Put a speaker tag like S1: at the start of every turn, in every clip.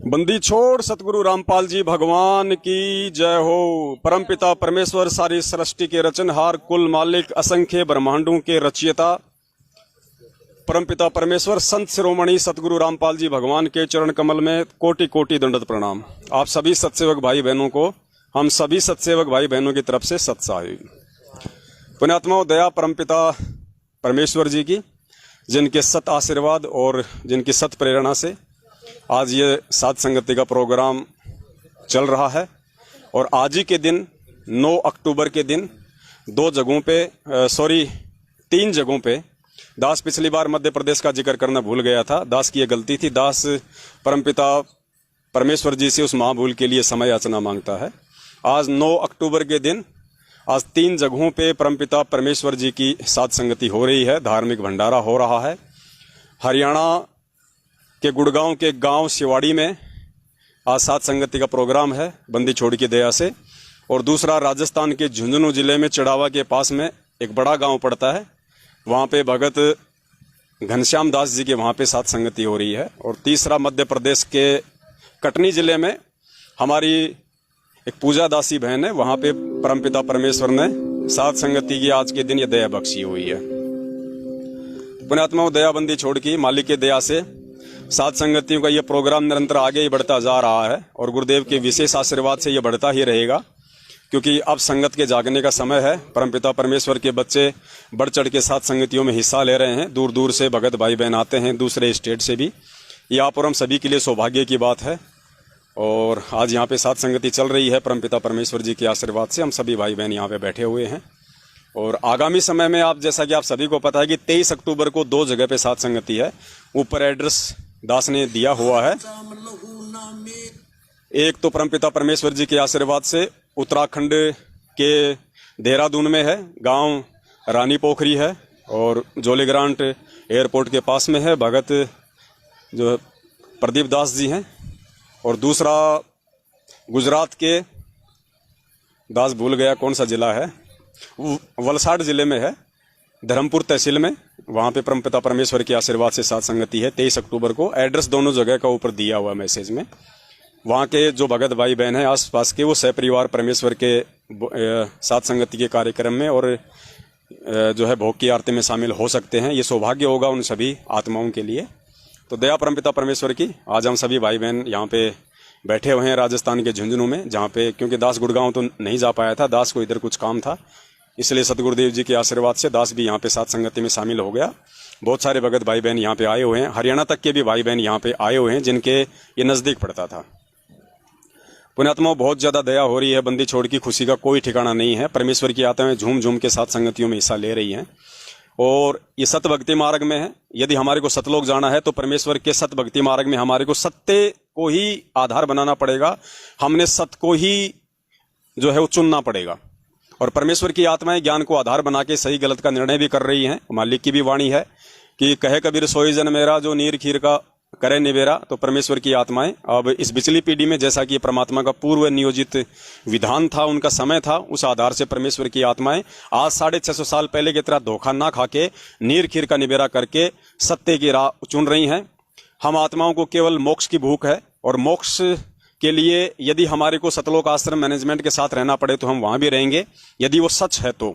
S1: बंदी छोड़ सतगुरु रामपाल जी भगवान की जय हो। परमपिता परमेश्वर सारी सृष्टि के रचनहार, कुल मालिक, असंख्य ब्रह्मांडों के रचयिता परमपिता परमेश्वर संत शिरोमणि सतगुरु रामपाल जी भगवान के चरण कमल में कोटि कोटि दंडवत प्रणाम। आप सभी सत्सेवक भाई बहनों को, हम सभी सत्सेवक भाई बहनों की तरफ से सत्साई पुण्यात्माओं, दया परमपिता परमेश्वर जी की, जिनके सत आशीर्वाद और जिनकी सत प्रेरणा से आज ये साध संगति का प्रोग्राम चल रहा है। और आज ही के दिन 9 अक्टूबर के दिन 3 जगहों पे दास, पिछली बार मध्य प्रदेश का जिक्र करना भूल गया था, दास की ये गलती थी। दास परमपिता परमेश्वर जी से उस महाभूल के लिए समय याचना मांगता है। आज 9 अक्टूबर के दिन आज 3 जगहों पे परमपिता परमेश्वर जी की साध संगति हो रही है, धार्मिक भंडारा हो रहा है। हरियाणा के गुड़गांव के गांव शिवाड़ी में आज साध संगति का प्रोग्राम है बंदी छोड़ की दया से। और दूसरा राजस्थान के झुंझुनू जिले में चड़ावा के पास में एक बड़ा गांव पड़ता है, वहाँ पे भगत घनश्याम दास जी के वहाँ पे साध संगति हो रही है। और तीसरा मध्य प्रदेश के कटनी जिले में हमारी एक पूजा दासी बहन है, वहाँ पे परमपिता परमेश्वर ने साध संगति की आज के दिन ये दया बख्शी हुई है। पुण्यात्माओं, दयाबंदी छोड़ की मालिक के दया से साध संगतियों का ये प्रोग्राम निरंतर आगे ही बढ़ता जा रहा है और गुरुदेव के विशेष आशीर्वाद से ये बढ़ता ही रहेगा, क्योंकि अब संगत के जागने का समय है। परमपिता परमेश्वर के बच्चे बढ़ चढ़ के साध संगतियों में हिस्सा ले रहे हैं। दूर दूर से भगत भाई बहन आते हैं, दूसरे स्टेट से भी। ये आप और हम सभी के लिए सौभाग्य की बात है। और आज यहाँ पे साध संगति चल रही है परमपिता परमेश्वर जी के आशीर्वाद से। हम सभी भाई बहन यहाँ पे बैठे हुए हैं। और आगामी समय में आप, जैसा कि आप सभी को पता है कि 23 अक्टूबर को 2 जगह पे साध संगति है। ऊपर एड्रेस दास ने दिया हुआ है। एक तो परमपिता परमेश्वर जी के आशीर्वाद से उत्तराखंड के देहरादून में है, गांव रानी पोखरी है और जोलीग्रांट एयरपोर्ट के पास में है, भगत जो प्रदीप दास जी हैं। और दूसरा गुजरात के दास, भूल गया कौन सा जिला है, वलसाड जिले में है, धर्मपुर तहसील में। वहाँ पे परमपिता परमेश्वर के आशीर्वाद से साध संगति है 23 अक्टूबर को। एड्रेस दोनों जगह का ऊपर दिया हुआ मैसेज में। वहाँ के जो भगत भाई बहन हैं आसपास के, वो सहपरिवार परमेश्वर के साध संगति के कार्यक्रम में और जो है भोग की आरती में शामिल हो सकते हैं। ये सौभाग्य होगा उन सभी आत्माओं के लिए। तो दया परमपिता परमेश्वर की, आज हम सभी भाई बहन यहाँ पे बैठे हुए हैं राजस्थान के झुंझुनू में, जहाँ पे क्योंकि दास गुड़गांव तो नहीं जा पाया था, दास को इधर कुछ काम था, इसलिए सतगुरुदेव जी के आशीर्वाद से दास भी यहाँ पे साध संगति में शामिल हो गया। बहुत सारे भगत भाई बहन यहाँ पे आए हुए हैं, हरियाणा तक के भी भाई बहन यहाँ पे आए हुए हैं, जिनके ये नज़दीक पड़ता था। पुण्यात्माओं, बहुत ज़्यादा दया हो रही है। बंदी छोड़ की खुशी का कोई ठिकाना नहीं है। परमेश्वर की आत्माएं झूम झूम के साथ संगतियों में हिस्सा ले रही हैं और ये सत भक्ति मार्ग में है। यदि हमारे को सतलोक जाना है तो परमेश्वर के सत भक्ति मार्ग में हमारे को सत्य को ही आधार बनाना पड़ेगा। हमने सत को ही जो है वो चुनना पड़ेगा। और परमेश्वर की आत्माएं ज्ञान को आधार बना के सही गलत का निर्णय भी कर रही हैं। मालिक की भी वाणी है कि कहे कबीर सोई जन मेरा, जो नीर खीर का करे निवेरा। तो परमेश्वर की आत्माएं अब इस पिछली पीढ़ी में, जैसा कि परमात्मा का पूर्व नियोजित विधान था, उनका समय था, उस आधार से परमेश्वर की आत्माएं आज 650 साल पहले की तरह धोखा ना खा के नीर खीर का निवेरा करके सत्य की राह चुन रही हैं। हम आत्माओं को केवल मोक्ष की भूख है और मोक्ष के लिए यदि हमारे को सतलोक आश्रम मैनेजमेंट के साथ रहना पड़े तो हम वहां भी रहेंगे, यदि वो सच है तो।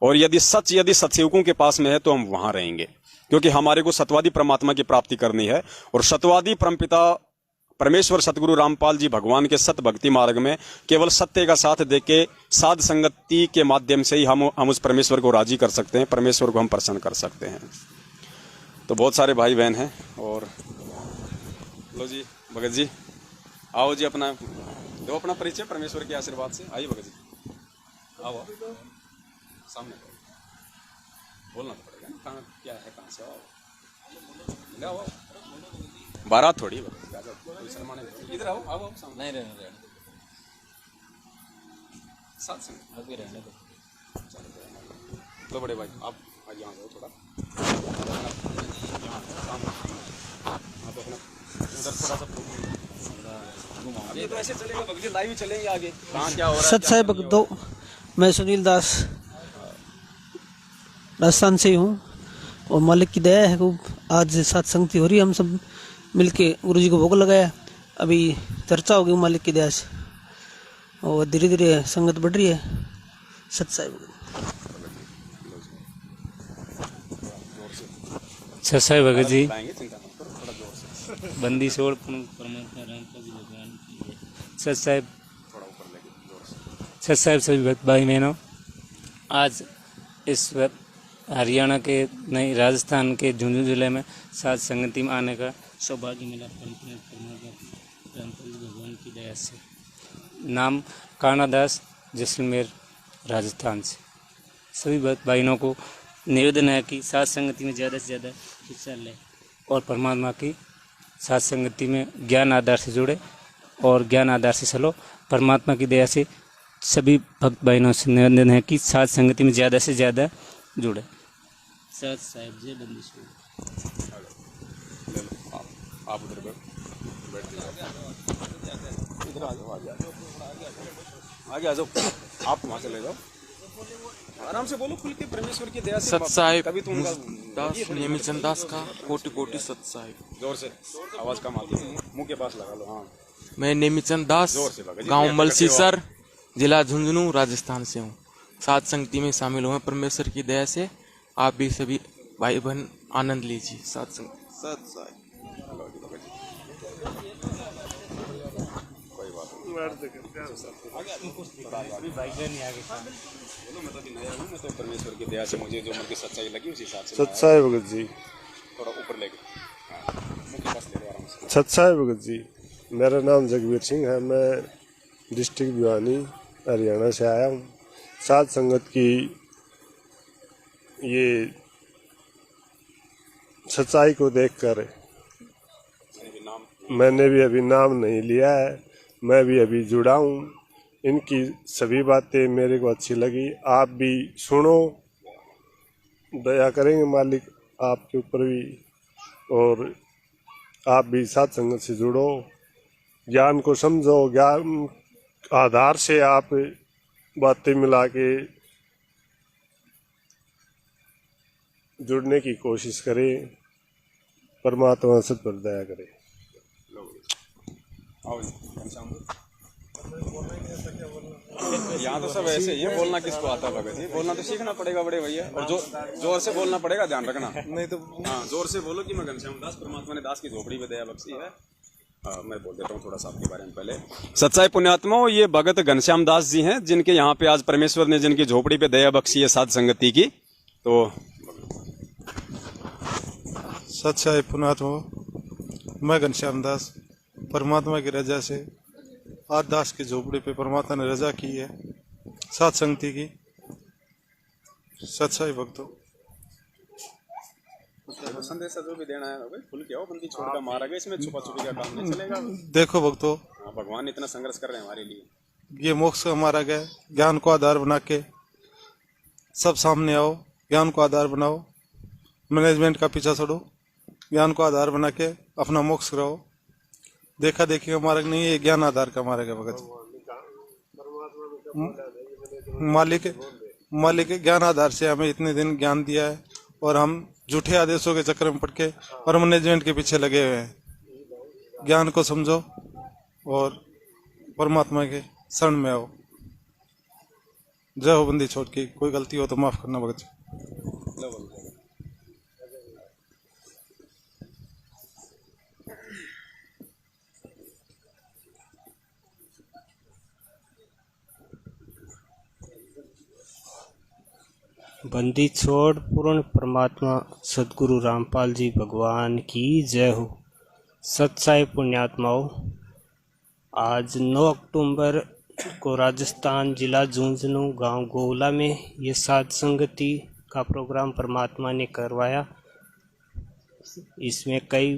S1: और यदि सतसेवकों के पास में है तो हम वहां रहेंगे, क्योंकि हमारे को सतवादी परमात्मा की प्राप्ति करनी है। और सतवादी परमपिता परमेश्वर सतगुरु रामपाल जी भगवान के सत भक्ति मार्ग में केवल सत्य का साथ देके साध संगति के माध्यम से ही हम उस परमेश्वर को राजी कर सकते हैं, परमेश्वर को हम प्रसन्न कर सकते हैं। तो बहुत सारे भाई बहन हैं। और लो जी भगत जी, आओ जी, अपना दो अपना परिचय परमेश्वर के आशीर्वाद से। आइए भगत जी, आओ सामने बोलना तो पड़ेगा ना, कहाँ क्या है, कहाँ से आओ, आओ बारात थोड़ी इधर आओ, आओ सामने नहीं रहने साथ संग अभी रहने दो। तो बड़े भाई आप यहाँ आओ थोड़ा, आप अपना उधर थोड़ा सा ये तो ऐसे चलेगा भगत, लाइव चलेंगे आगे कहाँ क्या हो रहा है।
S2: सत साहिब भक्तों, मैं सुनील दास राजस्थान से हूँ और मालिक की दया है खूब। आज साथ संगति हो रही है, हम सब मिलके गुरु जी को भोग लगाया अभी चर्चा होगी मालिक की दया से और धीरे धीरे संगत बढ़ रही है। सत्साई
S3: सत्साई भगत जी
S1: लाएंगे, चिंता मत करो, थोड़ा जोर से,
S3: बंदी छोड़ परमात्मा राम का भी भगवान की है। सत्साई
S1: थोड़ा ऊपर लेके जोर से।
S3: सत्साई सभी भक्त भाई बहनों, आज इस वक्त हरियाणा के नहीं राजस्थान के झुंझुनू जिले में सात संगति में आने का सौभाग्य मिला। भगवान की दया से। नाम कानादास, जैसलमेर, राजस्थान से। सभी भक्त भाइयों को निवेदन है कि सात संगति में ज़्यादा से ज़्यादा हिस्सा लें और परमात्मा की सात संगति में ज्ञान आधार से जुड़े और ज्ञान आधार से चलो। परमात्मा की दया से सभी भक्त भाइयों से निवेदन है कि सात संगति में ज़्यादा से ज़्यादा जुड़े। सात साहिब जय बंदी छोड़।
S1: आप उधर बैठ जाओ, इधर आ जाओ, आगे आ जाओ, आप वहाँ चले जाओ, आराम से बोलो, खुल के, परमेश्वर की दया से।
S4: सत्साहिब
S1: कभी तुम
S4: दास नेमीचंद दास का कोटि कोटि सत्साहिब।
S1: जोर से, आवाज कम आती है, मुंह के पास लगा लो। हाँ,
S4: मैं नेमीचंद दास
S1: जोर से लगा जी,
S4: गांव
S1: प्रकट
S4: मलसीसर, जिला झुंझुनू, राजस्थान से हूँ। सात संगति में शामिल हुए परमेश्वर की दया से। आप भी सभी भाई बहन आनंद लीजिए। सात संगति सत्साहिब।
S1: मैं तो परमेश्वर की दया से मुझे जो मन की सच्चाई लगी उस हिसाब से
S5: सत्साई भगत जी,
S1: थोड़ा ऊपर लेके, मुंह के पास ले लो आराम से।
S5: सत्साई भगत जी, मेरा नाम जगवीर सिंह है। मैं डिस्ट्रिक्ट भिवानी, हरियाणा से आया हूँ। सात संगत की ये सच्चाई को देखकर मैंने भी अभी नाम नहीं लिया है, मैं भी अभी जुड़ा हूँ। इनकी सभी बातें मेरे को अच्छी लगी। आप भी सुनो, दया करेंगे मालिक आपके ऊपर भी, और आप भी साथ संगत से जुड़ो, ज्ञान को समझो, ज्ञान आधार से आप बातें मिला के जुड़ने की कोशिश करें। परमात्मा सब पर दया करे।
S1: यहाँ तो सब ऐसे ही है, बोलना किसको आता है भगत जी, बोलना तो सीखना पड़ेगा बड़े भैया, और जोर से बोलना पड़ेगा, ध्यान रखना। नहीं तो हाँ, जोर से बोलो कि मैं घनश्याम दास, परमात्मा ने दास की झोपड़ी में दया बख्शी है। मैं बोल देता हूँ थोड़ा सा आपके बारे में पहले। सच्चाई पुण्यात्माओं, ये भगत घनश्याम दास जी हैं, जिनके यहाँ पे आज परमेश्वर ने जिनकी झोपड़ी पे दया बख्शी है साध संगति की। तो
S6: सच्चाई पुण्यात्मा, मैं घनश्याम दास, परमात्मा की रजा से आज दास की झोपड़ी पे परमात्मा ने रजा की है सात संगति की। सच्चाई भक्तों,
S1: संदेश जो भी देना है भाई, खुल के आओ, बंदी छोड़ कर मारा गया, इसमें छुपा छुपी का काम नहीं चलेगा।
S6: देखो भक्तों,
S1: भगवान इतना संघर्ष कर रहे हैं हमारे लिए।
S6: ये मोक्ष का मारा गया, ज्ञान को आधार बना के सब सामने आओ, ज्ञान को आधार बनाओ, मैनेजमेंट का पीछा छोड़ो, ज्ञान को आधार बना के अपना मोक्ष कराओ। देखा देखी का मार्ग नहीं है, ज्ञान आधार का मार्ग है भगत। मालिक ज्ञान आधार से हमें इतने दिन ज्ञान दिया है, और हम झूठे आदेशों के चक्कर में पड़ के और मैनेजमेंट के पीछे लगे हुए हैं। ज्ञान को समझो और परमात्मा के शरण में आओ। जय हो बंदी छोड़ के, कोई गलती हो तो माफ करना भगत।
S3: बंदी छोड़ पूर्ण परमात्मा सदगुरु रामपाल जी भगवान की जय हो। सच्चाई पुण्यात्माओं, आज 9 अक्टूबर को राजस्थान जिला झुंझुनू गांव गोला में ये साध संगति का प्रोग्राम परमात्मा ने करवाया। इसमें कई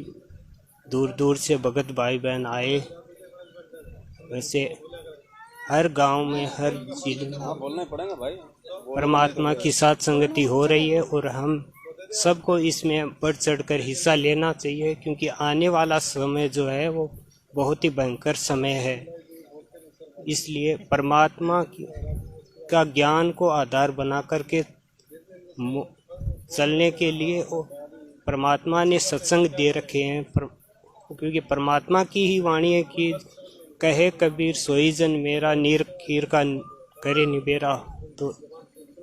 S3: दूर दूर से भगत भाई बहन आए। वैसे हर गांव में, हर जिले में
S1: बोलना पड़ेगा भाई,
S3: परमात्मा की साथ संगति हो रही है, और हम सबको इसमें बढ़ चढ़कर हिस्सा लेना चाहिए, क्योंकि आने वाला समय जो है वो बहुत ही भयंकर समय है। इसलिए परमात्मा का ज्ञान को आधार बना करके चलने के लिए परमात्मा ने सत्संग दे रखे हैं,
S7: क्योंकि परमात्मा की ही वाणी है कि कहे कबीर सोई जन मेरा, नीर खीर का करे निबेरा। तो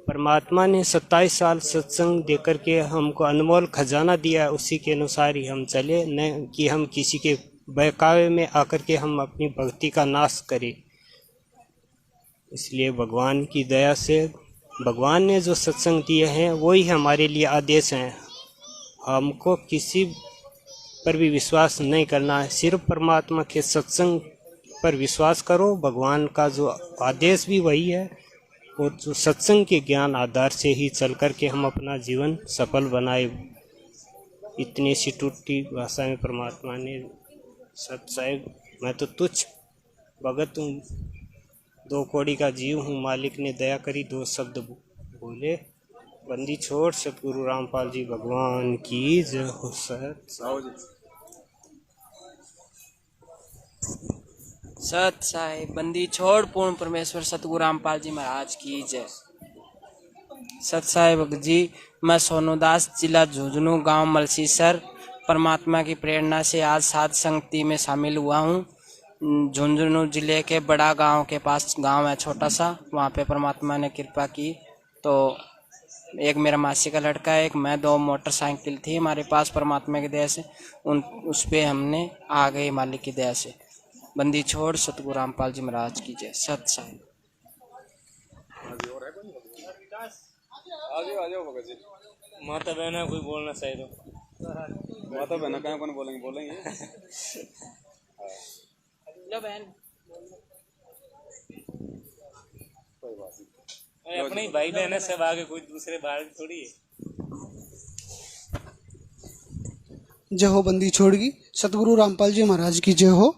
S7: परमात्मा ने 27 साल सत्संग देकर के हमको अनमोल खजाना दिया है, उसी के अनुसार ही हम चले, न कि हम किसी के बहकावे में आकर के हम अपनी भक्ति का नाश करें। इसलिए भगवान की दया से भगवान ने जो सत्संग दिए हैं वही हमारे लिए आदेश हैं। हमको किसी पर भी विश्वास नहीं करना है, सिर्फ परमात्मा के सत्संग पर विश्वास करो। भगवान का जो आदेश भी वही है, और जो सत्संग के ज्ञान आधार से ही चल कर के हम अपना जीवन सफल बनाए। इतनी सी टूटी भाषा में परमात्मा ने सत्साई मैं तो तुच्छ भगत हूँ, 2 कौड़ी का जीव हूँ, मालिक ने दया करी 2 शब्द बोले। बंदी छोड़ सतगुरु रामपाल जी भगवान की जय हो।
S8: सत साहिब बंदी छोड़ पूर्ण परमेश्वर सतगुरु रामपाल जी महाराज की जय। सत साहिब जी, मैं सोनूदास, जिला झुंझुनू, गांव मलसीसर, परमात्मा की प्रेरणा से आज साध संगति में शामिल हुआ हूँ। झुंझुनू जिले के बड़ा गांव के पास गांव है छोटा सा, वहाँ पे परमात्मा ने कृपा की। तो एक मेरा मासी का लड़का है, एक मैं, 2 मोटरसाइकिल थी हमारे पास परमात्मा की दया से, उस पे हमने आ गए मालिक की दया से। बंदी छोड़ सतगुरु रामपाल जी महाराज की जय। सत साहिब।
S3: माता बहना कोई बोलना चाहिए तो
S1: माता बहना कहाँ कौन बोलेंगे
S3: अपने ही भाई बहन है, सब आगे कोई दूसरे बाहर थोड़ी है।
S2: जय हो बंदी छोड़गी सतगुरु रामपाल जी महाराज की जय हो।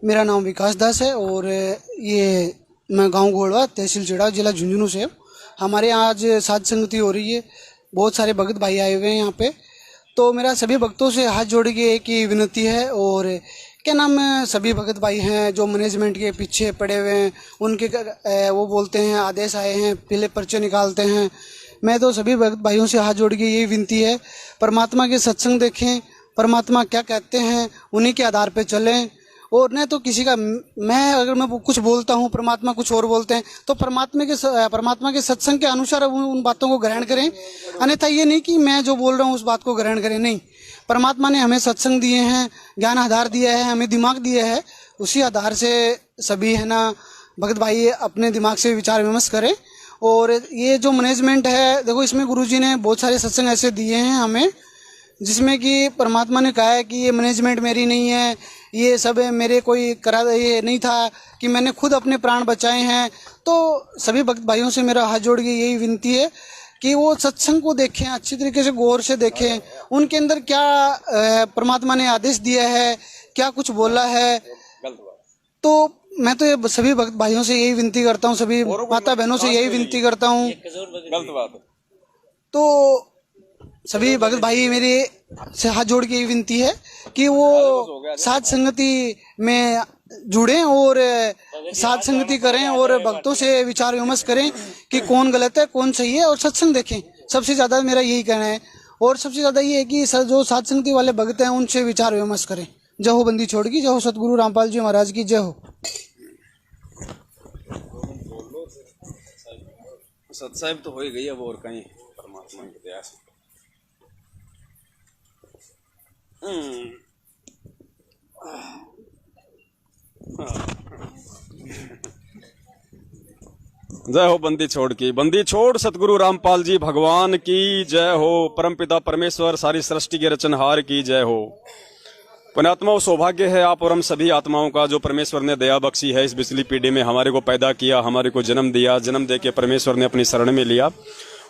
S2: मेरा नाम विकास दास है और ये मैं गांव घोड़वा, तहसील चिड़ाव, जिला झुंझुनू से। हमारे यहाँ आज साध संगति हो रही है, बहुत सारे भक्त भाई आए हुए हैं यहाँ पे। तो मेरा सभी भक्तों से हाथ जोड़ के एक ही विनती है, और क्या नाम सभी भगत भाई हैं जो मैनेजमेंट के पीछे पड़े हुए हैं, उनके वो बोलते हैं आदेश आए हैं पहले पर्चे निकालते हैं। मैं तो सभी भगत भाइयों से हाथ जोड़ के यही विनती है, परमात्मा के सत्संग देखें, परमात्मा क्या कहते हैं उन्हीं के आधार पे चलें। और नहीं तो किसी का, मैं अगर मैं कुछ बोलता हूँ परमात्मा कुछ और बोलते हैं, तो परमात्मा के सत्संग के अनुसार उन बातों को ग्रहण करें। अन्यथा ये नहीं कि मैं जो बोल रहा हूँ उस बात को ग्रहण करें, नहीं। परमात्मा ने हमें सत्संग दिए हैं, ज्ञान आधार दिया है, हमें दिमाग दिया है, उसी आधार से सभी है ना भगत भाई अपने दिमाग से विचार विमर्श करें। और ये जो मैनेजमेंट है, देखो इसमें गुरुजी ने बहुत सारे सत्संग ऐसे दिए हैं हमें, जिसमें कि परमात्मा ने कहा है कि ये मैनेजमेंट मेरी नहीं है, ये सब मेरे कोई ये नहीं था कि मैंने खुद अपने प्राण बचाए हैं। तो सभी भक्त भाइयों से मेरा हाथ जोड़ के यही विनती है कि वो सत्संग को देखें, अच्छी तरीके से गौर से देखें, उनके अंदर क्या परमात्मा ने आदेश दिया है, क्या कुछ बोला है। तो मैं तो ये सभी भक्त भाइयों से यही विनती करता हूँ, सभी माता बहनों से यही विनती करता हूँ। तो सभी भगत भाई मेरे से हाथ जोड़ के यही विनती है कि वो साध संगति में जुड़ें और साध संगति करें और भक्तों से विचार विमर्श करें कि कौन गलत है कौन सही है, और सत्संग देखें। सबसे ज्यादा मेरा यही कहना है, और सबसे ज्यादा ये है कि जो साध संगति वाले भक्त हैं उनसे विचार विमर्श करें। जय हो बंदी छोड़गी, जय हो सतगुरु रामपाल जी महाराज की जय हो।
S1: सत्साहिब तो हो ही गई है, वो और कहीं परमात्मा की दया से। जय हो बंदी छोड़ की, बंदी छोड़ सतगुरु रामपाल जी भगवान की जय हो। परमपिता परमेश्वर सारी सृष्टि के रचनहार की जय हो। पुण्यात्माओं, सौभाग्य है आप और हम सभी आत्माओं का जो परमेश्वर ने दया बख्शी है, इस बिजली पीढ़ी में हमारे को पैदा किया, हमारे को जन्म दिया, जन्म दे के परमेश्वर ने अपनी शरण में लिया।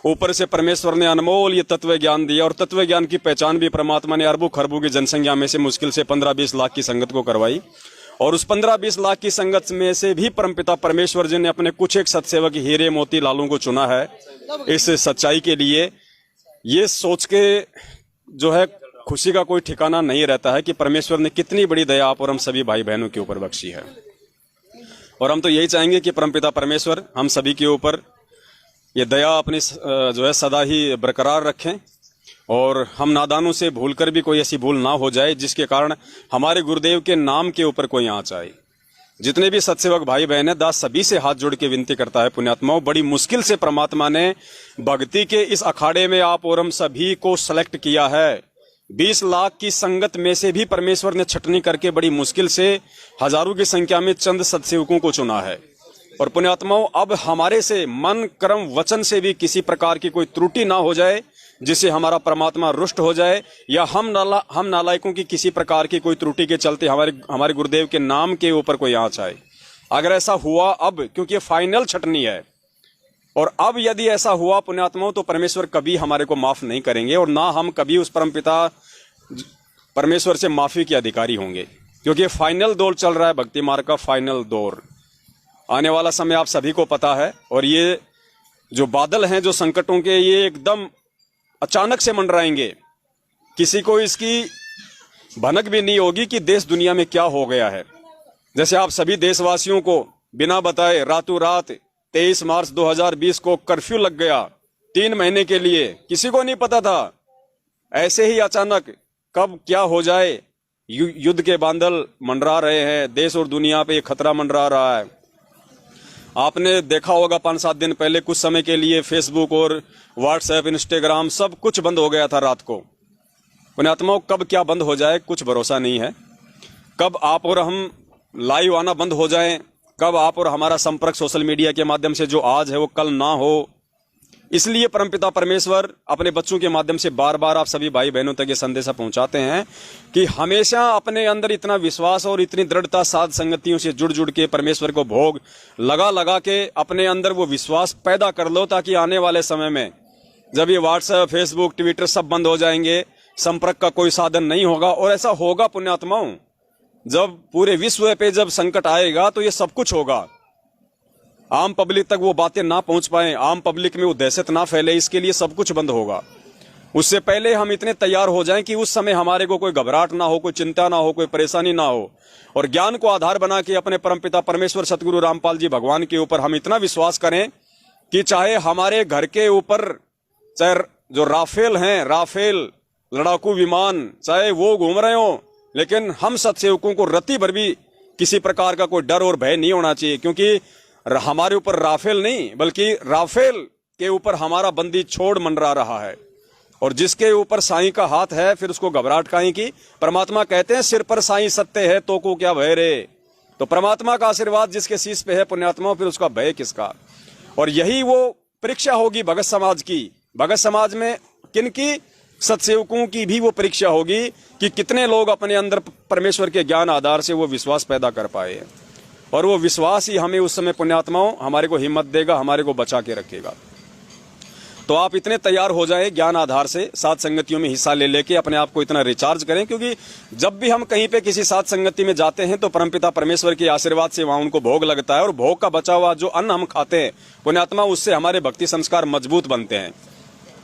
S1: ऊपर से परमेश्वर ने अनमोल ये तत्व ज्ञान दिया, और तत्व ज्ञान की पहचान भी परमात्मा ने अरबों खरबों की जनसंख्या में से मुश्किल से 15-20 लाख की संगत को करवाई। और उस 15-20 लाख की संगत में से भी परमपिता परमेश्वर जी ने अपने कुछ एक सत्सेवक हीरे मोती लालों को चुना है इस सच्चाई के लिए। ये सोच के जो है खुशी का कोई ठिकाना नहीं रहता है कि परमेश्वर ने कितनी बड़ी दया आप और हम सभी भाई बहनों के ऊपर बख्शी है। और हम तो यही चाहेंगे कि परमपिता परमेश्वर हम सभी के ऊपर ये दया अपनी जो है सदा ही बरकरार रखें, और हम नादानों से भूलकर भी कोई ऐसी भूल ना हो जाए जिसके कारण हमारे गुरुदेव के नाम के ऊपर कोई आंच आए। जितने भी सत्सेवक भाई बहन है, दास सभी से हाथ जोड़ के विनती करता है पुण्यात्माओं, बड़ी मुश्किल से परमात्मा ने भक्ति के इस अखाड़े में आप और हम सभी को सेलेक्ट किया है। 20 लाख की संगत में से भी परमेश्वर ने छटनी करके बड़ी मुश्किल से हजारों की संख्या में चंद सत्सेवकों को चुना है। और पुण्यात्माओं, अब हमारे से मन कर्म वचन से भी किसी प्रकार की कोई त्रुटि ना हो जाए जिससे हमारा परमात्मा रुष्ट हो जाए, या हम नालायकों की किसी प्रकार की कोई त्रुटि के चलते हमारे गुरुदेव के नाम के ऊपर कोई आंच आए। अगर ऐसा हुआ अब, क्योंकि ये फाइनल छटनी है, और अब यदि ऐसा हुआ पुण्यात्माओं तो परमेश्वर कभी हमारे को माफ नहीं करेंगे और ना हम कभी उस परमपिता परमेश्वर से माफी के अधिकारी होंगे, क्योंकि ये फाइनल दौर चल रहा है, भक्ति मार्ग का फाइनल दौर। आने वाला समय आप सभी को पता है, और ये जो बादल हैं जो संकटों के, ये एकदम अचानक से मंडराएंगे। किसी को इसकी भनक भी नहीं होगी कि देश दुनिया में क्या हो गया है। जैसे आप सभी देशवासियों को बिना बताए रातों रात 23 मार्च 2020 को कर्फ्यू लग गया 3 महीने के लिए, किसी को नहीं पता था। ऐसे ही अचानक कब क्या हो जाए, युद्ध के बादल मंडरा रहे हैं, देश और दुनिया पे खतरा मंडरा रहा है। आपने देखा होगा 5-7 दिन पहले कुछ समय के लिए फेसबुक और व्हाट्सएप, इंस्टाग्राम सब कुछ बंद हो गया था रात को। पुण्यात्माओं, कब क्या बंद हो जाए कुछ भरोसा नहीं है। कब आप और हम लाइव आना बंद हो जाएं, कब आप और हमारा संपर्क सोशल मीडिया के माध्यम से जो आज है वो कल ना हो। इसलिए परमपिता परमेश्वर अपने बच्चों के माध्यम से बार बार आप सभी भाई बहनों तक ये संदेशा पहुंचाते हैं कि हमेशा अपने अंदर इतना विश्वास और इतनी दृढ़ता साध संगतियों से जुड़ जुड़ के परमेश्वर को भोग लगा लगा के अपने अंदर वो विश्वास पैदा कर लो, ताकि आने वाले समय में जब ये व्हाट्सएप, फेसबुक, ट्विटर सब बंद हो जाएंगे, संपर्क का कोई साधन नहीं होगा। और ऐसा होगा पुण्यात्माओं, जब पूरे विश्व पे जब संकट आएगा तो ये सब कुछ होगा। आम पब्लिक तक वो बातें ना पहुंच पाए, आम पब्लिक में वो दहशत ना फैले, इसके लिए सब कुछ बंद होगा। उससे पहले हम इतने तैयार हो जाएं कि उस समय हमारे को कोई घबराहट ना हो, कोई चिंता ना हो, कोई परेशानी ना हो, और ज्ञान को आधार बना के अपने परमपिता परमेश्वर सतगुरु रामपाल जी भगवान के ऊपर हम इतना विश्वास करें कि चाहे हमारे घर के ऊपर चाहे जो राफेल हैं, राफेल लड़ाकू विमान चाहे वो घूम रहे हो, लेकिन हम सत्सेवकों को रत्ती भर भी किसी प्रकार का कोई डर और भय नहीं होना चाहिए, क्योंकि हमारे ऊपर राफेल नहीं बल्कि राफेल के ऊपर हमारा बंदी छोड़ मंडरा रहा है। और जिसके ऊपर साईं का हाथ है फिर उसको घबराहट काहे की। परमात्मा कहते हैं सिर पर साईं सत्य है तो को क्या भय रे। तो परमात्मा का आशीर्वाद जिसके शीश पे है पुण्यात्मा, फिर उसका भय किसका। और यही वो परीक्षा होगी भगत समाज की। भगत समाज में किनकी, सत्सेवकों की भी वो परीक्षा होगी कि कितने लोग अपने अंदर परमेश्वर के ज्ञान आधार से वो विश्वास पैदा कर पाए हैं। और वो विश्वास ही हमें उस समय पुण्यात्माओं हमारे को हिम्मत देगा, हमारे को बचा के रखेगा। तो आप इतने तैयार हो जाएं ज्ञान आधार से, साथ संगतियों में हिस्सा ले लेके अपने आप को इतना रिचार्ज करें, क्योंकि जब भी हम कहीं पे किसी साथ संगति में जाते हैं तो परमपिता परमेश्वर के आशीर्वाद से वहां उनको भोग लगता है, और भोग का बचा हुआ जो अन्न हम खाते हैं पुण्यात्मा, उससे हमारे भक्ति संस्कार मजबूत बनते हैं।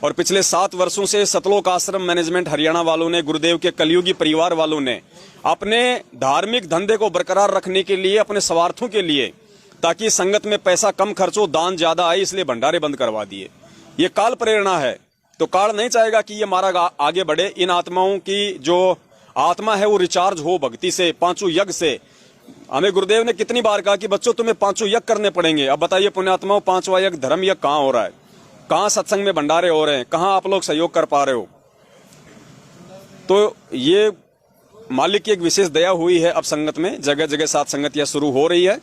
S1: और पिछले 7 वर्षों से सतलोक आश्रम मैनेजमेंट हरियाणा वालों ने, गुरुदेव के कलयुगी परिवार वालों ने अपने धार्मिक धंधे को बरकरार रखने के लिए, अपने स्वार्थों के लिए, ताकि संगत में पैसा कम खर्च हो, दान ज्यादा आए, इसलिए भंडारे बंद करवा दिए। ये काल प्रेरणा है, तो काल नहीं चाहेगा कि ये मार्ग आगे बढ़े। इन आत्माओं की जो आत्मा है वो रिचार्ज हो भक्ति से, 5 यज्ञ से। हमें गुरुदेव ने कितनी बार कहा कि बच्चों तुम्हें 5 यज्ञ करने पड़ेंगे। अब बताइए पुण्यात्माओं, 5वां यज्ञ धर्म यज्ञ कहाँ हो रहा है, कहाँ सत्संग में भंडारे हो रहे हैं, कहाँ आप लोग सहयोग कर पा रहे हो। तो ये मालिक की एक विशेष दया हुई है। अब संगत में जगह जगह साथ संगतियां शुरू हो रही है,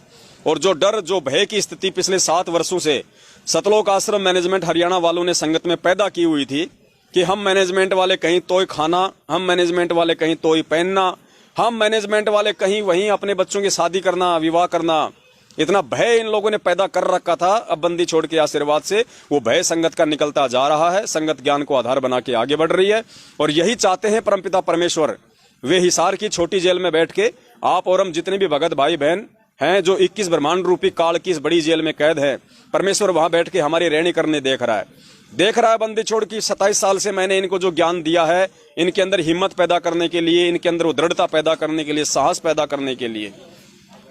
S1: और जो डर, जो भय की स्थिति पिछले 7 वर्षों से सतलोक आश्रम मैनेजमेंट हरियाणा वालों ने संगत में पैदा की हुई थी कि हम मैनेजमेंट वाले कहीं तोय खाना, हम मैनेजमेंट वाले कहीं तोय पहनना, हम मैनेजमेंट वाले कहीं वहीं अपने बच्चों की शादी करना, विवाह करना, इतना भय इन लोगों ने पैदा कर रखा था। अब बंदी छोड़ के आशीर्वाद से वो भय संगत का निकलता जा रहा है। संगत ज्ञान को आधार बना के आगे बढ़ रही है, और यही चाहते हैं परमपिता परमेश्वर। वे हिसार की छोटी जेल में बैठ के आप और हम जितने भी भगत भाई बहन हैं जो 21 ब्रह्मांड रूपी काल की इस बड़ी जेल में कैद है, परमेश्वर वहां बैठ के हमारी रहनी करने देख रहा है। बंदी छोड़ की 27 साल से मैंने इनको जो ज्ञान दिया है, इनके अंदर हिम्मत पैदा करने के लिए, इनके अंदर दृढ़ता पैदा करने के लिए, साहस पैदा करने के लिए।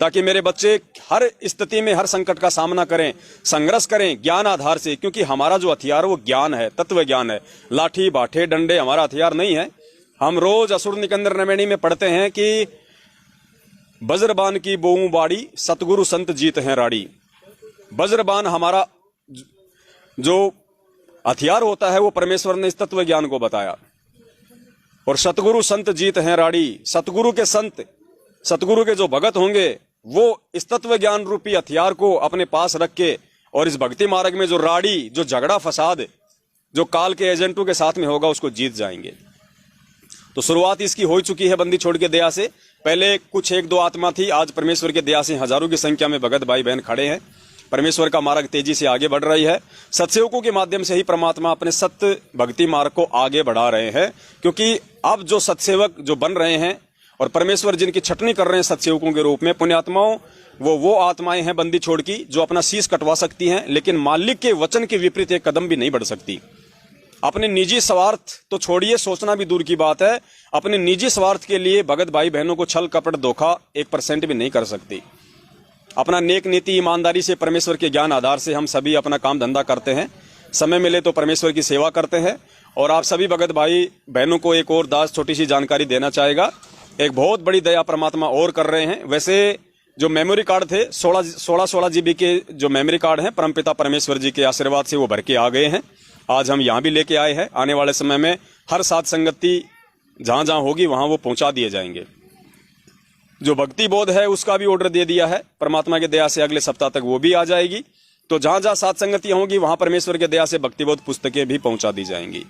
S1: ताकि मेरे बच्चे हर स्थिति में, हर संकट का सामना करें, संघर्ष करें ज्ञान आधार से, क्योंकि हमारा जो हथियार वो ज्ञान है, तत्व ज्ञान है। लाठी बाठे डंडे हमारा हथियार नहीं है। हम रोज असुर निकंदर नवेणी में पढ़ते हैं कि वज्रबान की बोऊ बाड़ी, सतगुरु संत जीत हैं राड़ी। वज्रबान हमारा जो हथियार होता है वो परमेश्वर ने इस तत्व ज्ञान को बताया। और सतगुरु संत जीत हैं राड़ी, सतगुरु के संत, सतगुरु के जो भगत होंगे वो इस तत्व ज्ञान रूपी हथियार को अपने पास रख के और इस भक्ति मार्ग में जो राड़ी, जो झगड़ा फसाद जो काल के एजेंटों के साथ में होगा उसको जीत जाएंगे। तो शुरुआत इसकी हो चुकी है बंदी छोड़ के दया से। पहले कुछ एक दो आत्मा थी, आज परमेश्वर के दया से हजारों की संख्या में भगत भाई बहन खड़े हैं। परमेश्वर का मार्ग तेजी से आगे बढ़ रही है। सत्सेवकों के माध्यम से ही परमात्मा अपने सत्य भक्ति मार्ग को आगे बढ़ा रहे हैं, क्योंकि अब जो सत्सेवक जो बन रहे हैं और परमेश्वर जिनकी छटनी कर रहे हैं सत्सेवकों के रूप में, पुण्यात्माओं, वो आत्माएं हैं बंदी छोड़ की जो अपना शीश कटवा सकती हैं, लेकिन मालिक के वचन के विपरीत एक कदम भी नहीं बढ़ सकती। अपने निजी स्वार्थ तो छोड़िए, सोचना भी दूर की बात है, अपने निजी स्वार्थ के लिए भगत भाई बहनों को छल कपट धोखा 1% भी नहीं कर सकती। अपना नेक नीति ईमानदारी से परमेश्वर के ज्ञान आधार से हम सभी अपना काम धंधा करते हैं, समय मिले तो परमेश्वर की सेवा करते हैं। और आप सभी भगत भाई बहनों को एक और दास छोटी सी जानकारी देना चाहेगा। एक बहुत बड़ी दया परमात्मा और कर रहे हैं। वैसे जो मेमोरी कार्ड थे 16 GB के जो मेमोरी कार्ड हैं, परमपिता परमेश्वर जी के आशीर्वाद से वो भर के आ गए हैं। आज हम यहाँ भी लेके आए हैं। आने वाले समय में हर साथ संगति जहां जहां होगी वहां वो पहुंचा दिए जाएंगे। जो भक्ति बोध है उसका भी ऑर्डर दे दिया है परमात्मा की दया से, अगले सप्ताह तक वो भी आ जाएगी। तो जहां जहां सात संगतियां होंगी वहां परमेश्वर की दया से भक्ति बोध पुस्तकें भी पहुंचा दी जाएंगी।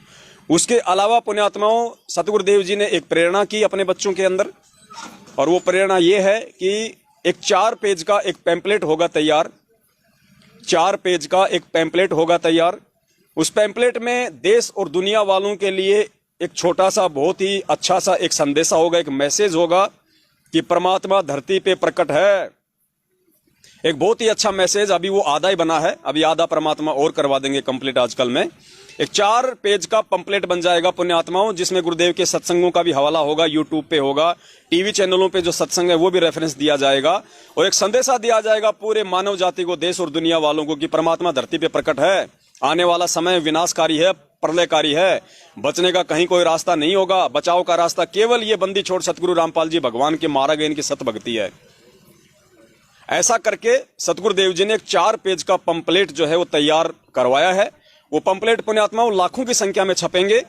S1: उसके अलावा पुण्यात्माओं, सतगुरुदेव जी ने एक प्रेरणा की अपने बच्चों के अंदर, और वो प्रेरणा ये है कि एक 4 पेज का एक पैम्पलेट होगा तैयार। 4 पेज का एक पैम्पलेट होगा तैयार। उस पैम्पलेट में देश और दुनिया वालों के लिए एक छोटा सा, बहुत ही अच्छा सा एक संदेशा होगा, एक मैसेज होगा कि परमात्मा धरती पे प्रकट है। एक बहुत ही अच्छा मैसेज। अभी वो आधा ही बना है, अभी आधा परमात्मा और करवा देंगे कंप्लीट आजकल में। एक 4 पेज का पंपलेट बन जाएगा पुण्यात्माओं, जिसमें गुरुदेव के सत्संगों का भी हवाला होगा, यूट्यूब पे होगा, टीवी चैनलों पे जो सत्संग है वो भी रेफरेंस दिया जाएगा, और एक संदेशा दिया जाएगा पूरे मानव जाति को, देश और दुनिया वालों को, कि परमात्मा धरती पे प्रकट है। आने वाला समय विनाशकारी है, प्रलयकारी है, बचने का कहीं कोई रास्ता नहीं होगा। बचाव का रास्ता केवल ये बंदी छोड़ सतगुरु रामपाल जी भगवान के मार्ग, इनकी सत भक्ति है। ऐसा करके सतगुरुदेव जी ने एक 4 पेज का पंपलेट जो है वो तैयार करवाया है। वो पंपलेट पुण्यात्माओं लाखों की संख्या में छपेंगे,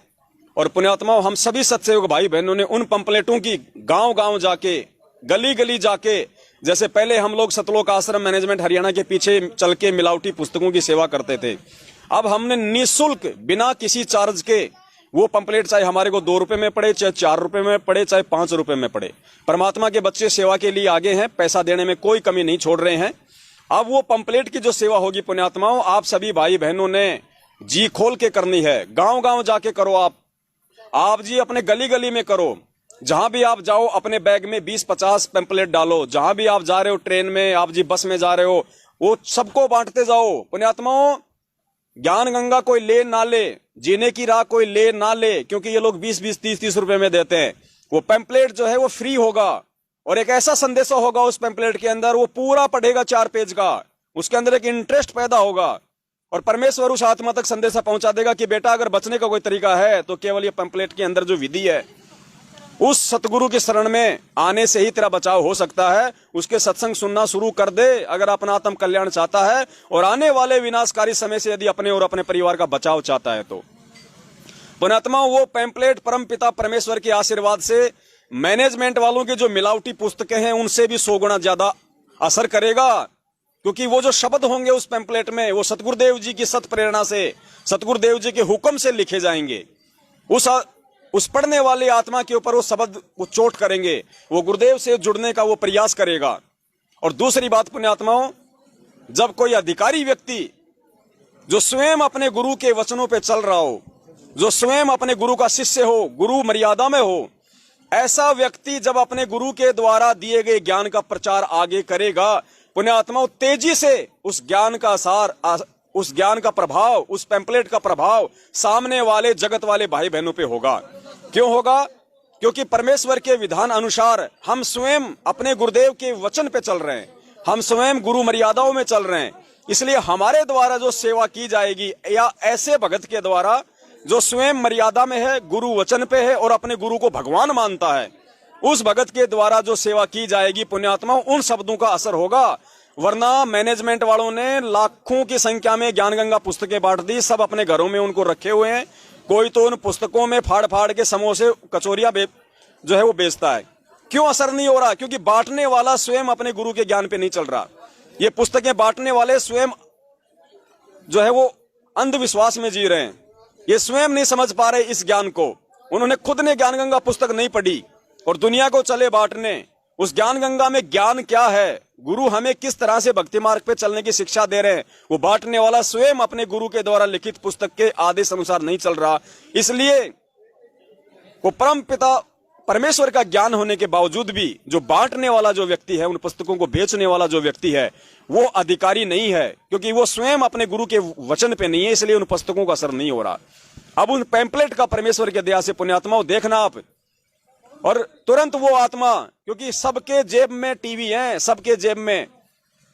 S1: और पुण्यात्माओं हम सभी सत्सेवक भाई बहनों ने उन पंपलेटों की गांव गांव जाके, गली गली जाके, जैसे पहले हम लोग सतलोक आश्रम मैनेजमेंट हरियाणा के पीछे चल के मिलावटी पुस्तकों की सेवा करते थे, अब हमने निःशुल्क बिना किसी चार्ज के वो पंपलेट, चाहे हमारे को 2 रुपए में पड़े, चाहे 4 रुपए में पड़े, चाहे 5 रुपए में पड़े, परमात्मा के बच्चे सेवा के लिए आगे हैं, पैसा देने में कोई कमी नहीं छोड़ रहे हैं। अब वो पंपलेट की जो सेवा होगी पुण्यात्माओं, आप सभी भाई बहनों ने जी खोल के करनी है। गांव गांव जाके करो, आप जी अपने गली गली में करो। जहां भी आप जाओ अपने बैग में 20-50 पैम्पलेट डालो। जहां भी आप जा रहे हो, ट्रेन में, आप जी बस में जा रहे हो, वो सबको बांटते जाओ। पुण्यात्माओं, ज्ञान गंगा कोई ले ना ले, जीने की राह कोई ले ना ले, क्योंकि ये लोग 20-20, 30-30 रुपए में देते हैं। वो पैम्पलेट जो है वो फ्री होगा, और एक ऐसा संदेशा होगा उस पैम्पलेट के अंदर, वो पूरा पढ़ेगा 4 पेज का, उसके अंदर एक इंटरेस्ट पैदा होगा, और परमेश्वर उस आत्मा तक संदेशा पहुंचा देगा कि बेटा अगर बचने का कोई तरीका है तो केवल ये पैम्पलेट के अंदर जो विधि है, उस सतगुरु की शरण में आने से ही तेरा बचाव हो सकता है। उसके सत्संग सुनना शुरू कर दे अगर अपना आत्म कल्याण चाहता है, और आने वाले विनाशकारी समय से यदि अपने और अपने परिवार का बचाव चाहता है तो। पुण्यात्मा, वो पैम्पलेट परम पिता परमेश्वर के आशीर्वाद से मैनेजमेंट वालों की जो मिलावटी पुस्तकें हैं उनसे भी 100 गुना ज्यादा असर करेगा, क्योंकि वो जो शब्द होंगे उस पैम्पलेट में वो सतगुरुदेव जी की सत प्रेरणा से, सतगुरुदेव जी के हुक्म से लिखे जाएंगे। उस पढ़ने वाले आत्मा के ऊपर वो शब्द वो चोट करेंगे, वो गुरुदेव से जुड़ने का वो प्रयास करेगा। और दूसरी बात पुण्यात्माओं, जब कोई अधिकारी व्यक्ति जो स्वयं अपने गुरु के वचनों पे चल रहा हो, जो स्वयं अपने गुरु का शिष्य हो, गुरु मर्यादा में हो, ऐसा व्यक्ति जब अपने गुरु के द्वारा दिए गए ज्ञान का प्रचार आगे करेगा, पुण्यात्माओं, तेजी से उस ज्ञान का सार, उस ज्ञान का प्रभाव, उस पैम्पलेट का प्रभाव सामने वाले जगत वाले भाई बहनों पे होगा। क्यों होगा? क्योंकि परमेश्वर के विधान अनुसार हम स्वयं अपने गुरुदेव के वचन पे चल रहे हैं, हम स्वयं गुरु मर्यादाओं में चल रहे हैं। इसलिए हमारे द्वारा जो सेवा की जाएगी या ऐसे भगत के द्वारा जो स्वयं मर्यादा में है, गुरु वचन पे है और अपने गुरु को भगवान मानता है, उस भगत के द्वारा जो सेवा की जाएगी पुण्यात्माओं, उन शब्दों का असर होगा। वरना मैनेजमेंट वालों ने लाखों की संख्या में ज्ञान गंगा पुस्तकें बांट दी, सब अपने घरों में उनको रखे हुए हैं। कोई तो उन पुस्तकों में फाड़ फाड़ के समोसे कचौरियां जो है वो बेचता है। क्यों असर नहीं हो रहा? क्योंकि बांटने वाला स्वयं अपने गुरु के ज्ञान पे नहीं चल रहा। ये पुस्तकें बांटने वाले स्वयं जो है वो अंधविश्वास में जी रहे हैं, ये स्वयं नहीं समझ पा रहे इस ज्ञान को। उन्होंने खुद ने ज्ञान गंगा पुस्तक नहीं पढ़ी और दुनिया को चले बांटने। उस ज्ञान गंगा में ज्ञान क्या है, गुरु हमें किस तरह से भक्ति मार्ग पे चलने की शिक्षा दे रहे हैं, वो बांटने वाला स्वयं अपने गुरु के द्वारा लिखित पुस्तक के आदेश अनुसार नहीं चल रहा। इसलिए वो परम पिता परमेश्वर का ज्ञान होने के बावजूद भी जो बांटने वाला जो व्यक्ति है, उन पुस्तकों को बेचने वाला जो व्यक्ति है, वो अधिकारी नहीं है, क्योंकि वो स्वयं अपने गुरु के वचन पे नहीं है। इसलिए उन पुस्तकों का असर नहीं हो रहा। अब उन पैम्पलेट का परमेश्वर के दया से पुण्यात्माओं देखना आप, और तुरंत वो आत्मा, क्योंकि सबके जेब में टीवी है, सबके जेब में,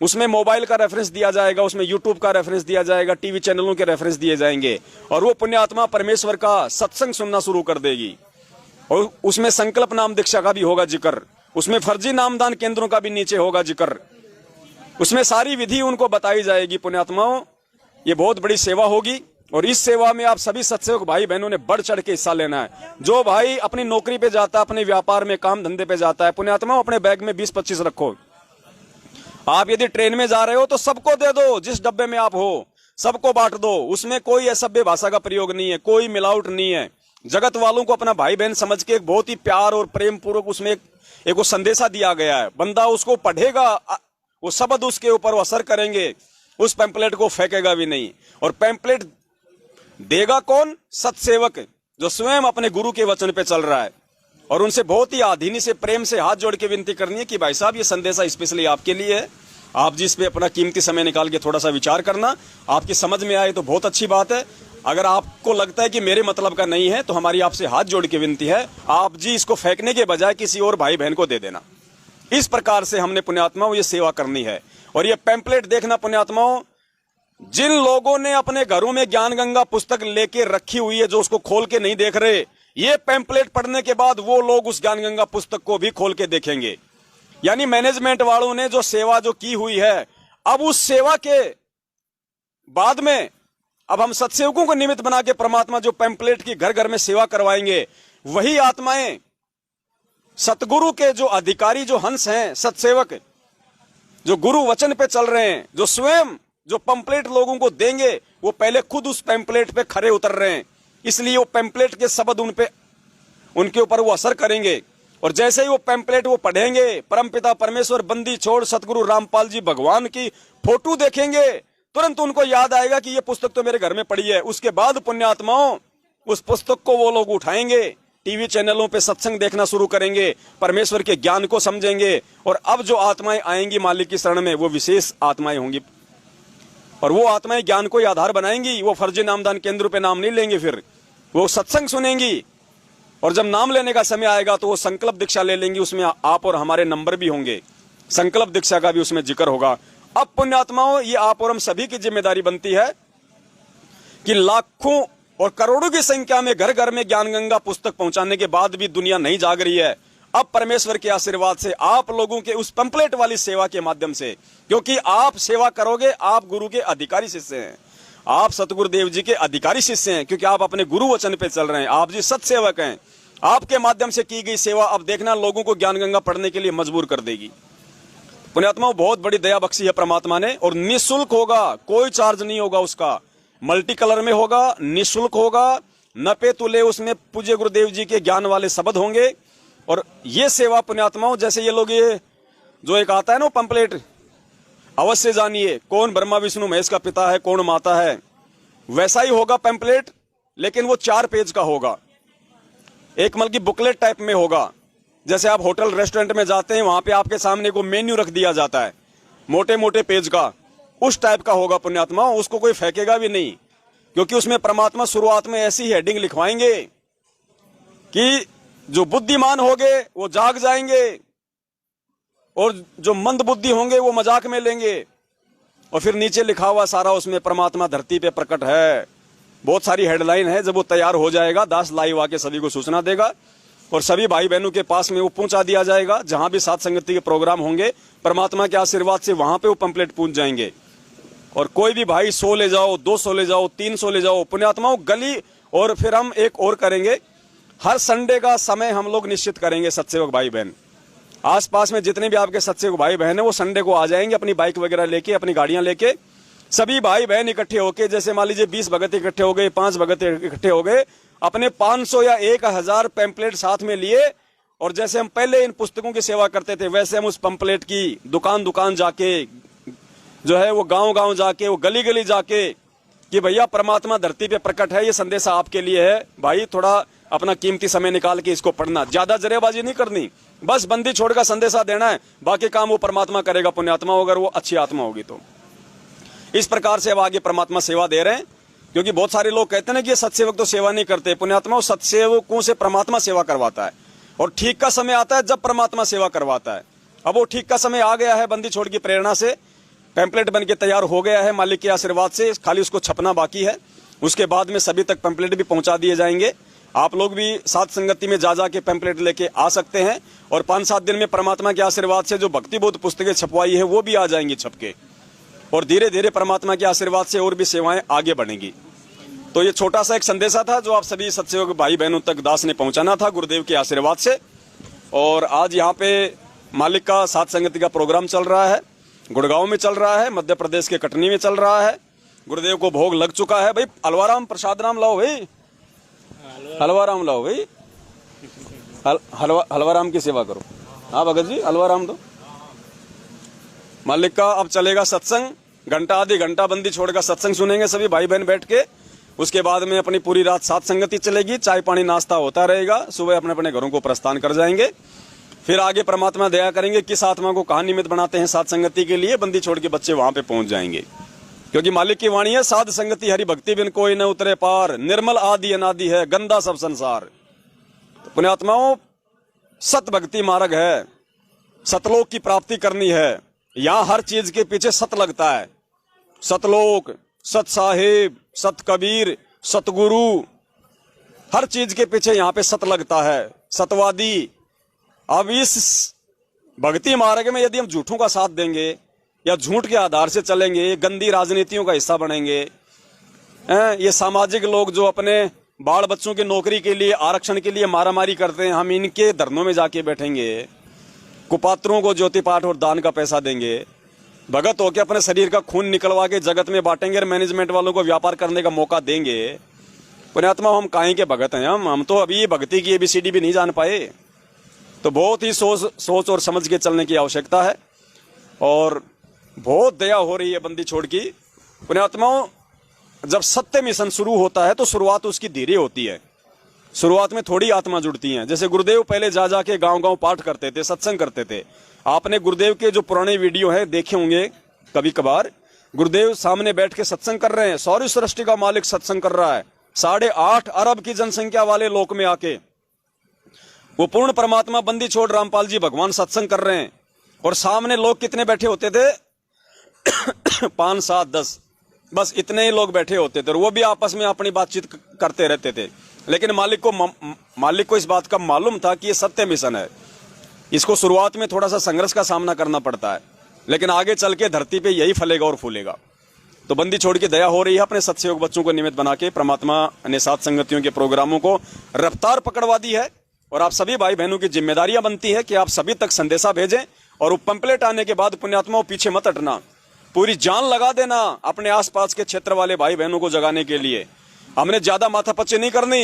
S1: उसमें मोबाइल का रेफरेंस दिया जाएगा, उसमें यूट्यूब का रेफरेंस दिया जाएगा, टीवी चैनलों के रेफरेंस दिए जाएंगे, और वो पुण्यात्मा परमेश्वर का सत्संग सुनना शुरू कर देगी। और उसमें संकल्प नाम दीक्षा का भी होगा जिक्र, उसमें फर्जी नामदान केंद्रों का भी नीचे होगा जिक्र, उसमें सारी विधि उनको बताई जाएगी। पुण्यात्माओं, ये बहुत बड़ी सेवा होगी और इस सेवा में आप सभी सत्सेवक भाई बहनों ने बढ़ चढ़ के हिस्सा लेना है। जो भाई अपनी नौकरी पे जाता है, अपने व्यापार में काम धंधे पे जाता है, पुण्यात्माओं अपने बैग में 20-25 रखो। आप यदि ट्रेन में जा रहे हो तो सबको दे दो, जिस डब्बे में आप हो सबको बांट दो। उसमें कोई असभ्य भाषा का प्रयोग नहीं है, कोई मिलावट नहीं है। जगत वालों को अपना भाई बहन समझ के एक बहुत ही प्यार और प्रेम पूर्वक उसमें एक वो संदेशा दिया गया है। बंदा उसको पढ़ेगा, वो शब्द उसके ऊपर असर करेंगे, उस पैम्पलेट को फेंकेगा भी नहीं। और पैम्पलेट देगा कौन? सत्सेवक, जो स्वयं अपने गुरु के वचन पे चल रहा है। और उनसे बहुत ही आधीनी से प्रेम से हाथ जोड़ के विनती करनी है कि भाई साहब, ये संदेशा स्पेशली आपके लिए है, आप जिस पे अपना कीमती समय निकाल के थोड़ा सा विचार करना। आपकी समझ में आए तो बहुत अच्छी बात है। अगर आपको लगता है कि मेरे मतलब का नहीं है तो हमारी आपसे हाथ जोड़ के विनती है, आप जी इसको फेंकने के बजाय किसी और भाई बहन को दे देना। इस प्रकार से हमने पुण्यात्माओं ये सेवा करनी है। और ये पैम्पलेट देखना पुण्यात्माओं, जिन लोगों ने अपने घरों में ज्ञान गंगा पुस्तक लेके रखी हुई है, जो उसको खोल के नहीं देख रहे, ये पैम्पलेट पढ़ने के बाद वो लोग उस ज्ञान गंगा पुस्तक को भी खोल के देखेंगे। यानी मैनेजमेंट वालों ने जो सेवा जो की हुई है, अब उस सेवा के बाद में अब हम सत्सेवकों को निमित्त बना के परमात्मा जो पैम्पलेट की घर घर में सेवा करवाएंगे, वही आत्माएं सतगुरु के जो अधिकारी, जो हंस हैं, सत्सेवक जो गुरु वचन पे चल रहे हैं, जो स्वयं जो पैम्पलेट लोगों को देंगे, वो पहले खुद उस पैम्पलेट पे खरे उतर रहे हैं। इसलिए वो पैम्पलेट के शब्द उनके ऊपर वो असर करेंगे। और जैसे ही वो पैम्पलेट वो पढ़ेंगे, परमपिता परमेश्वर बंदी छोड़ सतगुरु रामपाल जी भगवान की फोटो देखेंगे, तुरंत उनको याद आएगा कि ये पुस्तक तो मेरे घर में पड़ी है। उसके बाद पुण्यात्माओं उस पुस्तक को वो लोग उठाएंगे, टीवी चैनलों पे सत्संग देखना शुरू करेंगे, परमेश्वर के ज्ञान को समझेंगे। और अब जो आत्माएं आएंगी मालिक की शरण में, वो विशेष आत्माएं होंगी और वो आत्माएं ज्ञान को आधार बनाएंगी। वो फर्जी नामदान केंद्र पे नाम नहीं लेंगे, फिर वो सत्संग सुनेंगी। और जब नाम लेने का समय आएगा तो वो संकल्प दीक्षा ले लेंगी। उसमें आप और हमारे नंबर भी होंगे, संकल्प दीक्षा का भी उसमें जिक्र होगा। अब पुण्यात्माओं, ये आप और हम सभी की जिम्मेदारी बनती है कि लाखों और करोड़ों की संख्या में घर घर में ज्ञान गंगा पुस्तक पहुंचाने के बाद भी दुनिया नहीं जाग रही है। अब परमेश्वर के आशीर्वाद से आप लोगों के उस पैम्पलेट वाली सेवा के माध्यम से, क्योंकि आप सेवा करोगे, आप गुरु के अधिकारी शिष्य हैं, आप सतगुरुदेव जी के अधिकारी शिष्य हैं, क्योंकि आप अपने गुरु वचन पे चल रहे हैं, आप जी सत्सेवक हैं। आपके माध्यम से की गई सेवा अब देखना लोगों को ज्ञान गंगा पढ़ने के लिए मजबूर कर देगी। पुण्यात्माओं, बहुत बड़ी दया बख्शी है परमात्मा ने, और निःशुल्क होगा, कोई चार्ज नहीं होगा उसका। मल्टी कलर में होगा, निःशुल्क होगा, न पे तुले उसमें पूज्य गुरुदेव जी के ज्ञान वाले शब्द होंगे। और ये सेवा पुण्यात्माओं, जैसे ये लोग ये जो एक आता है ना पंपलेट, अवश्य जानिए कौन ब्रह्मा विष्णु महेश का पिता है, कौन माता है, वैसा ही होगा पैम्पलेट, लेकिन वो 4 पेज का होगा। एक मतलब की बुकलेट टाइप में होगा। जैसे आप होटल रेस्टोरेंट में जाते हैं, वहां पे आपके सामने को मेन्यू रख दिया जाता है, मोटे मोटे पेज का, उस टाइप का होगा पुण्यात्मा। उसको कोई फेंकेगा भी नहीं, क्योंकि उसमें परमात्मा शुरुआत में ऐसी हेडिंग लिखवाएंगे कि जो बुद्धिमान होंगे वो जाग जाएंगे और जो मंद बुद्धि होंगे वो मजाक में लेंगे। और फिर नीचे लिखा हुआ सारा उसमें परमात्मा धरती पे प्रकट है, बहुत सारी हेडलाइन है। जब वो तैयार हो जाएगा दास लाइव आके सभी को सूचना देगा और सभी भाई बहनों के पास में वो पहुंचा दिया जाएगा। जहां भी सात संगति के प्रोग्राम होंगे परमात्मा के आशीर्वाद से वहां पे वो पंपलेट पहुंच जाएंगे। और कोई भी भाई 100 ले जाओ, 200 ले जाओ, 300 ले जाओ, पुण्यात्माओं गली। और फिर हम एक और करेंगे, हर संडे का समय हम लोग निश्चित करेंगे। सत्सेवक भाई बहन आसपास में जितने भी आपके सत्सेवक भाई बहन है वो संडे को आ जाएंगे अपनी बाइक वगैरह लेके, अपनी गाड़ियां लेके। सभी भाई बहन इकट्ठे होके, जैसे मान लीजिए 20 भगत इकट्ठे हो गए, 5 भगत इकट्ठे हो गए, अपने 500 या 1000 पैम्पलेट साथ में लिए। और जैसे हम पहले इन पुस्तकों की सेवा करते थे वैसे हम उस पैम्पलेट की दुकान दुकान जाके, जो है वो गांव गांव जाके, वो गली गली जाके कि भैया परमात्मा धरती पे प्रकट है, ये संदेशा आपके लिए है भाई, थोड़ा अपना कीमती समय निकाल के इसको पढ़ना। ज्यादा जरेबाजी नहीं करनी, बस बंदी छोड़ का संदेशा देना है, बाकी काम वो परमात्मा करेगा। पुण्यात्मा अगर वो अच्छी आत्मा होगी तो इस प्रकार से अब आगे परमात्मा सेवा दे रहे हैं। क्योंकि बहुत सारे लोग कहते हैं ना कि ये सत्सेवक तो सेवा नहीं करते। पुण्यात्मा सत्सेवकों से परमात्मा सेवा करवाता है और ठीक का समय आता है जब परमात्मा सेवा करवाता है। अब वो ठीक का समय आ गया है, बंदी छोड़ की प्रेरणा से पैम्पलेट बन के तैयार हो गया है मालिक के आशीर्वाद से, खाली उसको छपना बाकी है। उसके बाद में सभी तक पैम्पलेट भी पहुंचा दिए जाएंगे। आप लोग भी सात संगति में जा के पैम्पलेट लेके आ सकते हैं और 5-7 दिन में परमात्मा के आशीर्वाद से जो भक्ति बोध पुस्तकें छपवाई है वो भी आ जाएंगी छपके। और धीरे धीरे परमात्मा के आशीर्वाद से और भी सेवाएं आगे बढ़ेंगी। तो ये छोटा सा एक संदेशा था जो आप सभी सत्सेवक भाई बहनों तक दास ने पहुंचाना था गुरुदेव के आशीर्वाद से। और आज यहाँ पे मालिक का सात संगति का प्रोग्राम चल रहा है, गुड़गांव में चल रहा है, मध्य प्रदेश के कटनी में चल रहा है। गुरुदेव को भोग लग चुका है। भाई हलवाराम प्रसाद राम लाओ, भाई हलवाराम लाओ, भाई हलवाराम की सेवा करो। हाँ भगत जी हलवाराम दो। मालिक का अब चलेगा सत्संग, घंटा आधी घंटा बंदी छोड़कर सत्संग सुनेंगे सभी भाई बहन बैठ के। उसके बाद में अपनी पूरी रात सात संगति चलेगी, चाय पानी नाश्ता होता रहेगा, सुबह अपने अपने घरों को प्रस्थान कर जाएंगे। फिर आगे परमात्मा दया करेंगे किस आत्मा को कहाँ निमित्त बनाते हैं सात संगति के लिए, बंदी छोड़ के बच्चे वहां पे पहुंच जाएंगे। क्योंकि मालिक की वाणी है, साध संगति हरि भक्ति बिन कोई न उतरे पार, निर्मल आदि अनादि है गंदा सब संसार। तो पुण्यात्माओं सत भक्ति मार्ग है, सतलोक की प्राप्ति करनी है। यहाँ हर चीज के पीछे सत लगता है, सतलोक, सत साहिब, सत कबीर, सतगुरु, हर चीज के पीछे यहाँ पे सत लगता है, सतवादी। अब इस भक्ति मार्ग में यदि हम झूठों का साथ देंगे या झूठ के आधार से चलेंगे, गंदी राजनीतियों का हिस्सा बनेंगे, ये सामाजिक लोग जो अपने बाल बच्चों की नौकरी के लिए, आरक्षण के लिए मारामारी करते हैं, हम इनके धरनों में जाके बैठेंगे, कुपात्रों को ज्योति पाठ और दान का पैसा देंगे, भगत होके अपने शरीर का खून निकलवा के जगत में बांटेंगे और मैनेजमेंट वालों को व्यापार करने का मौका देंगे। पुण्यात्मा हम काहे के भगत हैं? हम तो अभी भक्ति की ABCD भी नहीं जान पाए। तो बहुत ही सोच और समझ के चलने की आवश्यकता है। और बहुत दया हो रही है बंदी छोड़ की। पुण्यात्माओं जब सत्य मिशन शुरू होता है तो शुरुआत उसकी धीरे होती है, शुरुआत में थोड़ी आत्मा जुड़ती हैं। जैसे गुरुदेव पहले जा के गांव गांव पाठ करते थे, सत्संग करते थे। आपने गुरुदेव के जो पुराने वीडियो हैं देखे होंगे कभी कभार, गुरुदेव सामने बैठ के सत्संग कर रहे हैं, सारी सृष्टि का मालिक सत्संग कर रहा है, 8.5 अरब की जनसंख्या वाले लोक में आके वो पूर्ण परमात्मा बंदी छोड़ रामपाल जी भगवान सत्संग कर रहे हैं। और सामने लोग कितने बैठे होते थे? 5, 7, 10, बस इतने ही लोग बैठे होते थे और वो भी आपस में अपनी बातचीत करते रहते थे। लेकिन मालिक को इस बात का मालूम था कि ये सत्य मिशन है, इसको शुरुआत में थोड़ा सा संघर्ष का सामना करना पड़ता है, लेकिन आगे चल के धरती पे यही फलेगा और फूलेगा। तो बंदी छोड़ के दया हो रही है, अपने सत्सयोग बच्चों को निमित्त बना के परमात्मा ने सात संगतियों के प्रोग्रामों को रफ्तार पकड़वा दी है। और आप सभी भाई बहनों की जिम्मेदारियां बनती है कि आप सभी तक संदेशा भेजें। और वो पंपलेट आने के बाद पुण्यात्माओं पीछे मत हटना, पूरी जान लगा देना अपने आसपास के क्षेत्र वाले भाई बहनों को जगाने के लिए। हमने ज्यादा माथापच्ची नहीं करनी,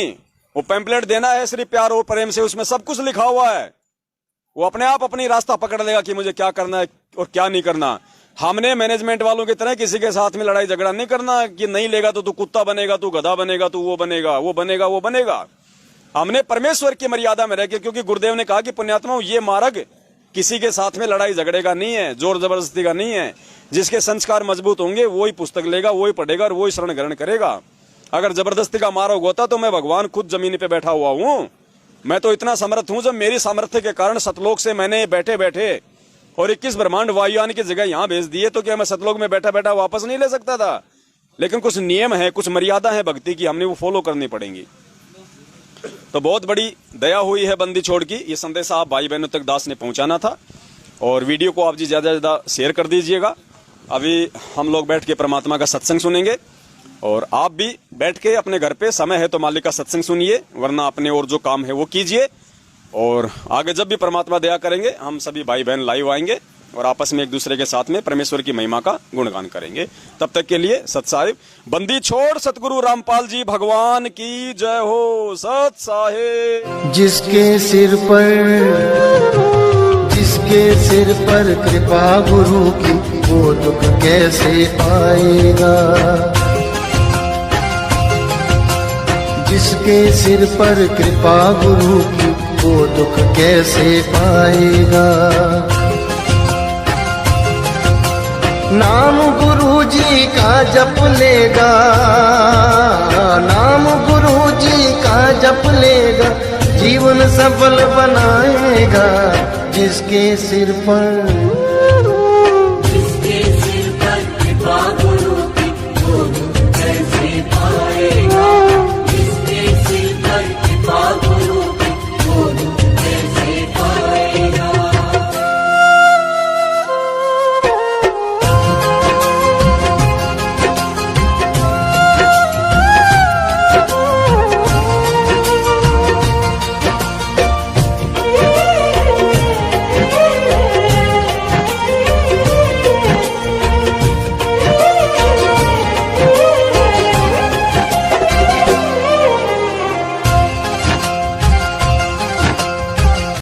S1: वो पैम्पलेट देना है सिर्फ प्यार और प्रेम से, उसमें सब कुछ लिखा हुआ है। वो अपने आप अपनी रास्ता पकड़ लेगा कि मुझे क्या करना है और क्या नहीं करना। हमने मैनेजमेंट वालों की तरह किसी के साथ में लड़ाई झगड़ा नहीं करना कि नहीं लेगा तो तू कुत्ता बनेगा, तू गधा बनेगा, तू वो बनेगा, वो बनेगा, वो बनेगा। हमने परमेश्वर की मर्यादा में रह के, क्योंकि गुरुदेव ने कहा कि पुण्यात्माओं ये मार्ग किसी के साथ में लड़ाई झगड़े का नहीं है, जोर जबरदस्ती का नहीं है। जिसके संस्कार मजबूत होंगे वो ही पुस्तक लेगा, वो ही पढ़ेगा और वो ही शरण ग्रहण करेगा। अगर जबरदस्ती का मार्ग होता तो मैं भगवान खुद जमीन पे बैठा हुआ हूँ, मैं तो इतना समर्थ हूं, जब मेरी सामर्थ्य के कारण सतलोक से मैंने बैठे बैठे और 21 ब्रह्मांड वायुयान की जगह यहां भेज दिए, तो क्या मैं सतलोक में बैठा बैठा वापस नहीं ले सकता था? लेकिन कुछ नियम है, कुछ मर्यादा है भक्ति की, हमने वो फॉलो करनी पड़ेंगी। तो बहुत बड़ी दया हुई है बंदी छोड़ की। ये संदेश आप भाई बहनों तक दास ने पहुंचाना था, और वीडियो को आप जी ज्यादा ज्यादा शेयर कर दीजिएगा। अभी हम लोग बैठ के परमात्मा का सत्संग सुनेंगे, और आप भी बैठ के अपने घर पे समय है तो मालिक का सत्संग सुनिए, वरना अपने और जो काम है वो कीजिए। और आगे जब भी परमात्मा दया करेंगे, हम सभी भाई बहन लाइव आएंगे और आपस में एक दूसरे के साथ में परमेश्वर की महिमा का गुणगान करेंगे। तब तक के लिए सत साहिब। बंदी छोड़ सतगुरु रामपाल जी भगवान की जय हो। सत साहिब।
S9: जिसके सिर पर कृपा गुरु की, वो दुख कैसे पाएगा? जिसके सिर पर कृपा गुरु की, वो दुख कैसे पाएगा? नाम गुरु जी का जप लेगा, नाम गुरु जी का जप लेगा, जीवन सफल बनाएगा। जिसके सिर पर